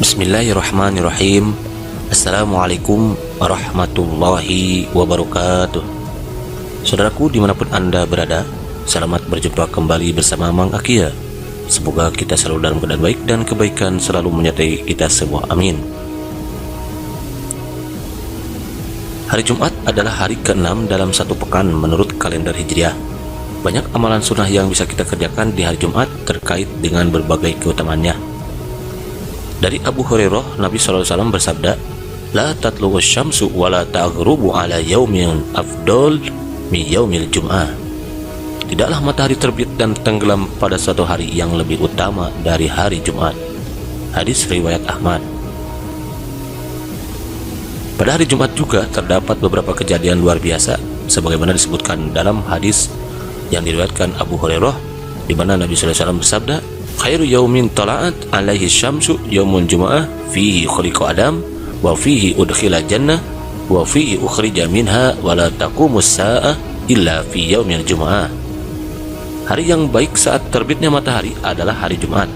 Bismillahirrahmanirrahim. Assalamualaikum warahmatullahi wabarakatuh. Saudaraku dimanapun Anda berada, selamat berjumpa kembali bersama Mang Akia. Semoga kita selalu dalam keadaan baik dan kebaikan selalu menyertai kita semua, amin. Hari Jumat adalah hari ke-6 dalam satu pekan menurut kalender Hijriah. Banyak amalan sunnah yang bisa kita kerjakan di hari Jumat terkait dengan berbagai keutamaannya. Dari Abu Hurairah, Nabi SAW bersabda, "La tatlu'u syamsu wa la taghrubu ala yaumin afdol mi yaumil jum'ah." Tidaklah matahari terbit dan tenggelam pada suatu hari yang lebih utama dari hari Jumat. Hadis riwayat Ahmad. Pada hari Jumat juga terdapat beberapa kejadian luar biasa, sebagaimana disebutkan dalam hadis yang diriwayatkan Abu Hurairah, di mana Nabi SAW bersabda, "Khairu yaumin tala'at alaihi syamsu yaumul jum'ah fihi khuliqa Adam wa fihi udkhila jannah wa fihi ukhrija minha wa la taqumus sa'ah illa fi yaumil jum'ah." Hari yang baik saat terbitnya matahari adalah hari Jumat.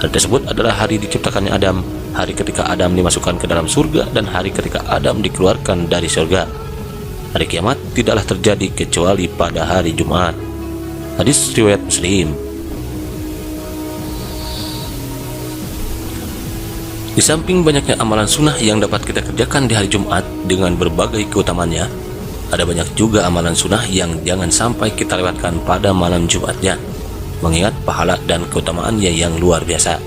Hari tersebut adalah hari diciptakannya Adam, hari ketika Adam dimasukkan ke dalam surga, dan hari ketika Adam dikeluarkan dari surga. Hari kiamat tidaklah terjadi kecuali pada hari Jumat. Hadis riwayat Muslim. Di samping banyaknya amalan sunnah yang dapat kita kerjakan di hari Jumat dengan berbagai keutamaannya, ada banyak juga amalan sunnah yang jangan sampai kita lewatkan pada malam Jumatnya, mengingat pahala dan keutamaannya yang luar biasa.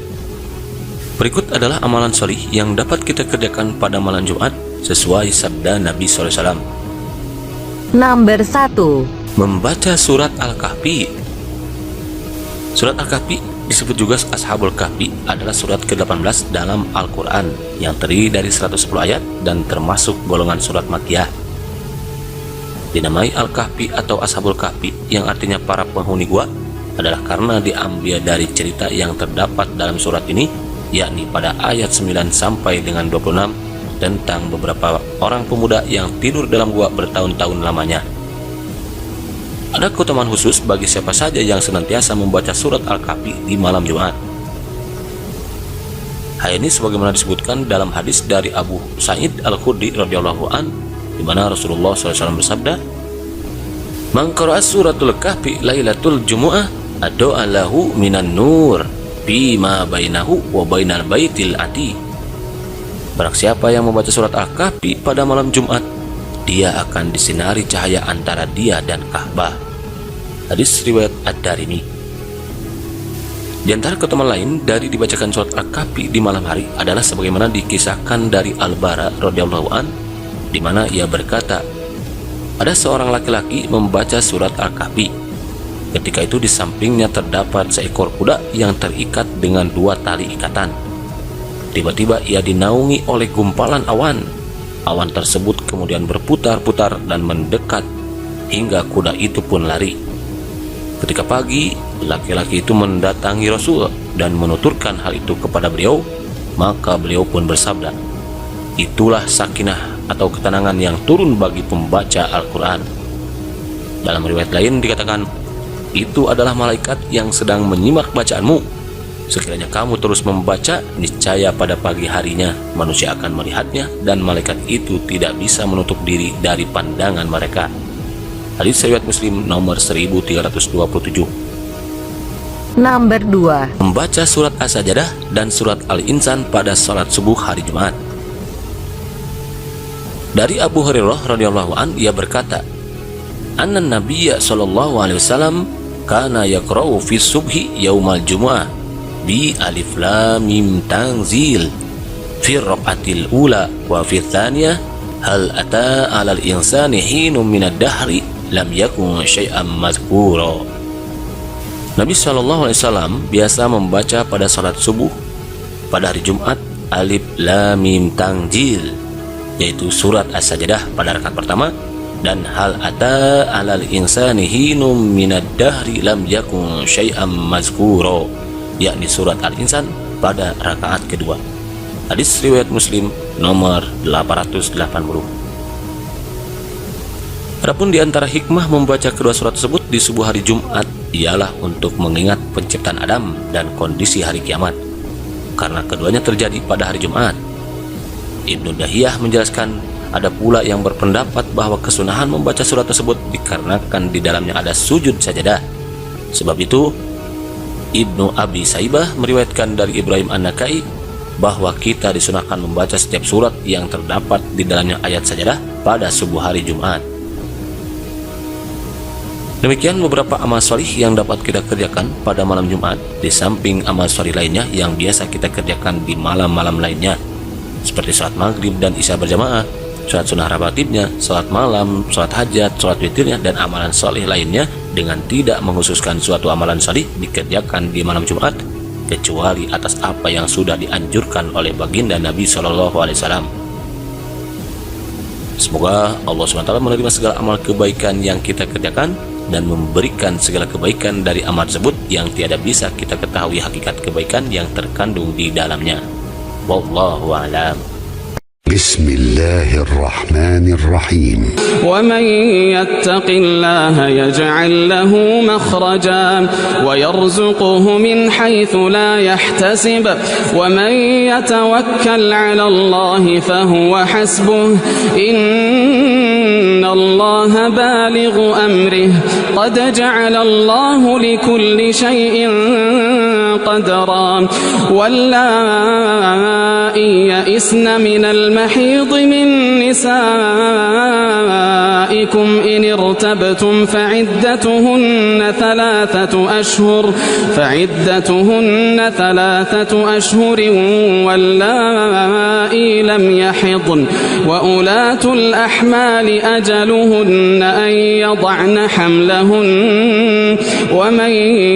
Berikut adalah amalan sholih yang dapat kita kerjakan pada malam Jumat sesuai sabda Nabi SAW. Nomor 1. Membaca surat Al-Kahfi. Surat Al-Kahfi disebut juga Ashabul Kahfi adalah surat ke-18 dalam Al-Quran yang terdiri dari 110 ayat dan termasuk golongan surat Makkiyah. Dinamai Al-Kahfi atau Ashabul Kahfi yang artinya para penghuni gua adalah karena diambil dari cerita yang terdapat dalam surat ini, yakni pada ayat 9 sampai dengan 26 tentang beberapa orang pemuda yang tidur dalam gua bertahun-tahun lamanya. Ada keutamaan khusus bagi siapa saja yang senantiasa membaca surat Al-Kahfi di malam Jumat. Hal ini sebagaimana disebutkan dalam hadis dari Abu Sa'id Al-Khudri radhiyallahu an, di mana Rasulullah SAW bersabda, "Man qara'a suratul Kahfi lailatul jumu'ah addu'a lahu minan nur bima bainahu wa bainal baitil ati." Barang siapa yang membaca surat Al-Kahfi pada malam Jumat, dia akan disinari cahaya antara dia dan Ka'bah. Hadis riwayat Ad-Darimi. Di antara keutamaan lain dari dibacakan surat Al-Kahfi di malam hari adalah sebagaimana dikisahkan dari Al-Bara radhiyallahu an, di mana ia berkata, ada seorang laki-laki membaca surat Al-Kahfi. Ketika itu di sampingnya terdapat seekor kuda yang terikat dengan 2 tali ikatan. Tiba-tiba ia dinaungi oleh gumpalan awan. Awan tersebut kemudian berputar-putar dan mendekat hingga kuda itu pun lari. Ketika pagi, laki-laki itu mendatangi Rasul dan menuturkan hal itu kepada beliau, maka beliau pun bersabda, "Itulah sakinah atau ketenangan yang turun bagi pembaca Al-Quran." Dalam riwayat lain dikatakan, "Itu adalah malaikat yang sedang menyimak bacaanmu. Sekiranya kamu terus membaca, niscaya pada pagi harinya manusia akan melihatnya dan malaikat itu tidak bisa menutup diri dari pandangan mereka." Hadis riwayat Muslim nomor 1327. Nomor 2. Membaca surat As-Sajdah dan surat Al-Insan pada salat subuh hari Jumat. Dari Abu Hurairah radhiyallahu an, ia berkata, "Anna Nabiyya sallallahu alaihi wasallam kana yaqra'u fi subhi yaumal jumu'ah bi alif lam mim tanzil fi raqatil ula wa fi tsaniyah hal ata 'alal insani hinum minad dahri lam yakun syai'an mazkura." Nabi SAW biasa membaca pada salat subuh pada hari Jumat alif lam mim tanzil, yaitu surat As-Sajdah pada rakaat pertama, dan hal ata 'alal insani hinum minad dahri lam yakun syai'an mazkura, yakni surat Al-Insan pada rakaat kedua. Hadis riwayat Muslim nomor 880. Adapun di antara hikmah membaca kedua surat tersebut di subuh hari Jumat ialah untuk mengingat penciptaan Adam dan kondisi hari kiamat. karena keduanya terjadi pada hari Jumat. Ibnu Dahiyah menjelaskan, ada pula yang berpendapat bahwa kesunahan membaca surat tersebut dikarenakan di dalamnya ada sujud sajadah. Sebab itu Ibnu Abi Saibah meriwayatkan dari Ibrahim An-Nakai bahwa kita disunahkan membaca setiap surat yang terdapat di dalamnya ayat sajadah pada subuh hari Jumat. Demikian beberapa amal solih yang dapat kita kerjakan pada malam Jumat, di samping amal solih lainnya yang biasa kita kerjakan di malam-malam lainnya, seperti sholat maghrib dan isya berjamaah, sholat sunnah rawatibnya, sholat malam, sholat hajat, sholat witirnya, dan amalan solih lainnya, dengan tidak menghususkan suatu amalan solih dikerjakan di malam Jumat, kecuali atas apa yang sudah dianjurkan oleh baginda Nabi SAW. Semoga Allah SWT menerima segala amal kebaikan yang kita kerjakan dan memberikan segala kebaikan dari amal tersebut yang tiada bisa kita ketahui hakikat kebaikan yang terkandung di dalamnya. Wallahu a'lam. بسم الله الرحمن الرحيم ومن يتق الله يجعل له مخرجا ويرزقه من حيث لا يحتسب ومن يتوكل على الله فهو حسبه إن الله بالغ أمره قد جعل الله لكل شيء قدرا واللائي يئسن من المحيض من نسائكم إن ارتبتم فعدتهن ثلاثة أشهر واللائي لم يحضن وأولاة الأحمال أجلهن أن يضعن حملهن ومن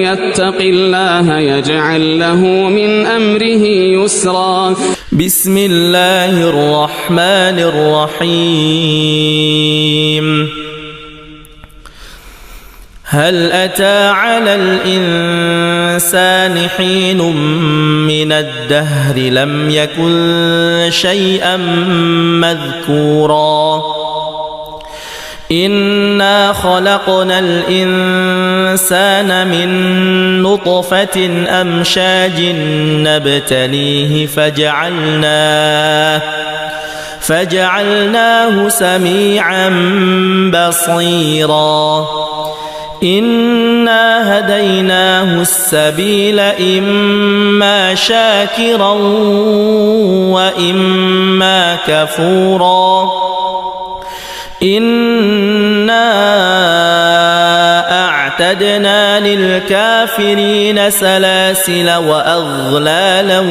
يتق الله يجعل له من أمره يسرا بسم الله الرحمن الرحيم هل أتى على الإنسان حين من الدهر لم يكن شيئا مذكورا إنا خلقنا الإنسان من نطفة أمشاج نبتليه فجعلناه سميعا بصيرا إنا هديناه السبيل إما شاكرا وإما كفورا إنا أعتدنا للكافرين سلاسل وأغلالا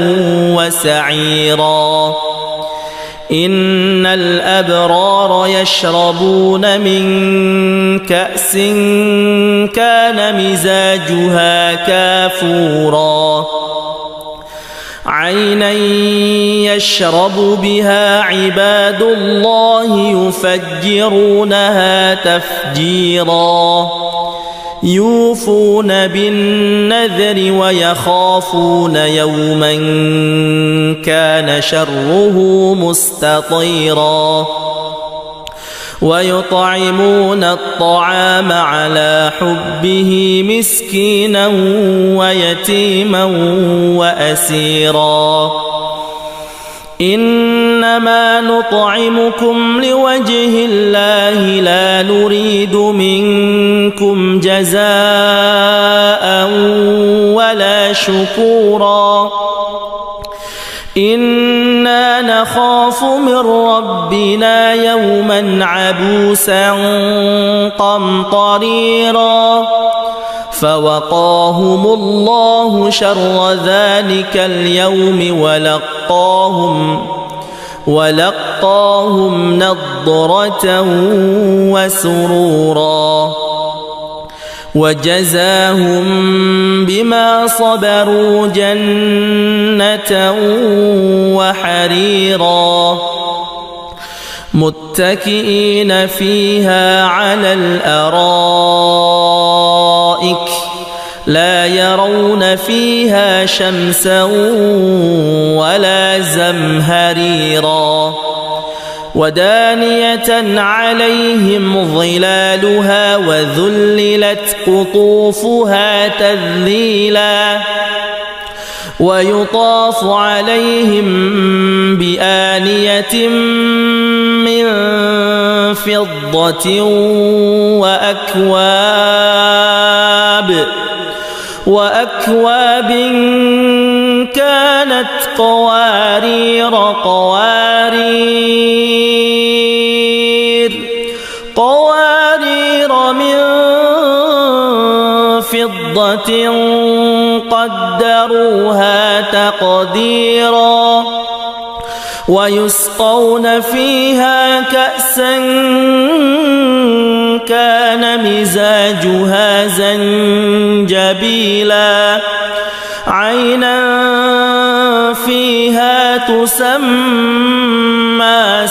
وسعيرا إن الأبرار يشربون من كأس كان مزاجها كافورا عينا يشرب بها عباد الله يفجرونها تفجيرا يوفون بالنذر ويخافون يوما كان شره مستطيرا ويطعمون الطعام على حبه مسكينا ويتيما وأسيرا إنما نطعمكم لوجه الله لا نريد منكم جزاء ولا شكورا إنا نخاف من ربنا يوما عبوسا قمطريرا فوقاهم الله شر ذلك اليوم ولقاهم نضرة وسرورا وجزاهم بما صبروا جنة وحريرا متكئين فيها على الأرائك لا يرون فيها شمسا ولا زمهريرا ودانية عليهم ظلالها وذللت قطوفها تذليلا ويطاف عليهم بآنية من فضة وأكواب كانت قوارير من فضة قدروها تقديرا ويسقون فيها كأسا كان مزاجها زنجبيلا عينا فيها تسمى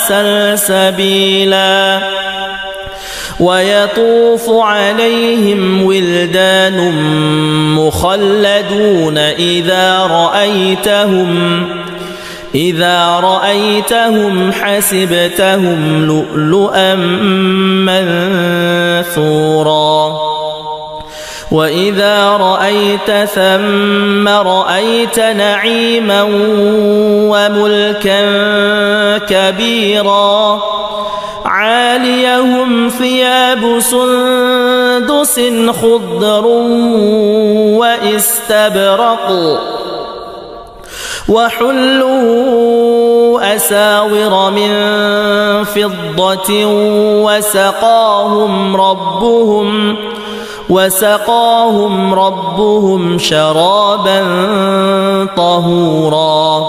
سلسبيلا ويطوف عليهم ولدان مخلدون إذا رأيتهم حسبتهم لؤلؤا منثورا وإذا رأيت ثم رأيت نعيما وملكا كبيرا عاليهم ثياب سندس خضر واستبرق وحلوا أساور من فضة وسقاهم ربهم شرابا طهورا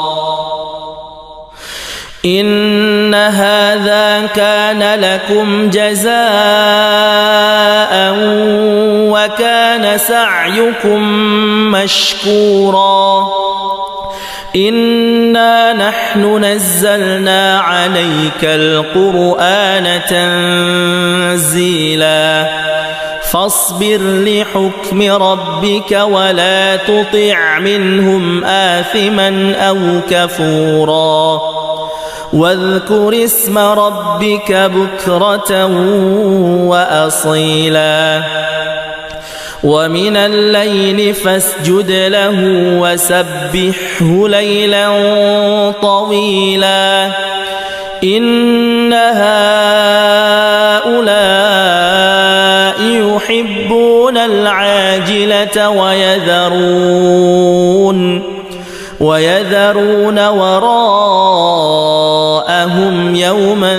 إن هذا كان لكم جزاء وكان سعيكم مشكورا إنا نحن نزلنا عليك القرآن تنزيلا فاصبر لحكم ربك ولا تطع منهم آثما أو كفورا واذكر اسم ربك بكرة وأصيلا ومن الليل فاسجد له وسبحه ليلا طويلا إن هؤلاء يحبون العاجلة ويذرون وراءهم يوما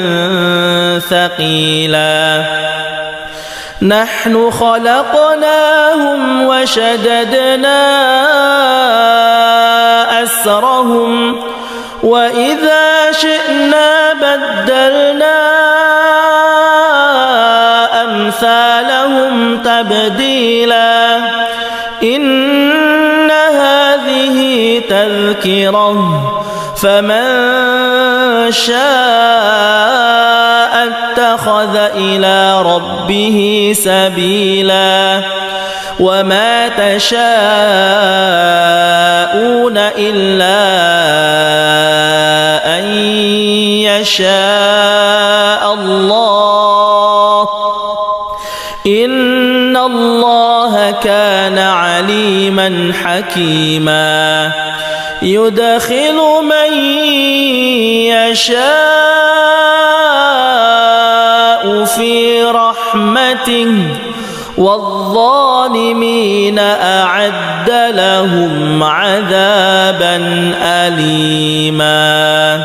ثقيلا نحن خلقناهم وشددنا أسرهم وإذا شئنا بدلنا أمثالهم تبديلا إن هذه تذكرة فمن شاء اتخذ إلى ربه سبيلا وما تشاءون إلا أن يشاء الله إن الله كان عليما حكيما يدخل من يشاء في رحمته والظالمين أعد لهم عذابا أليما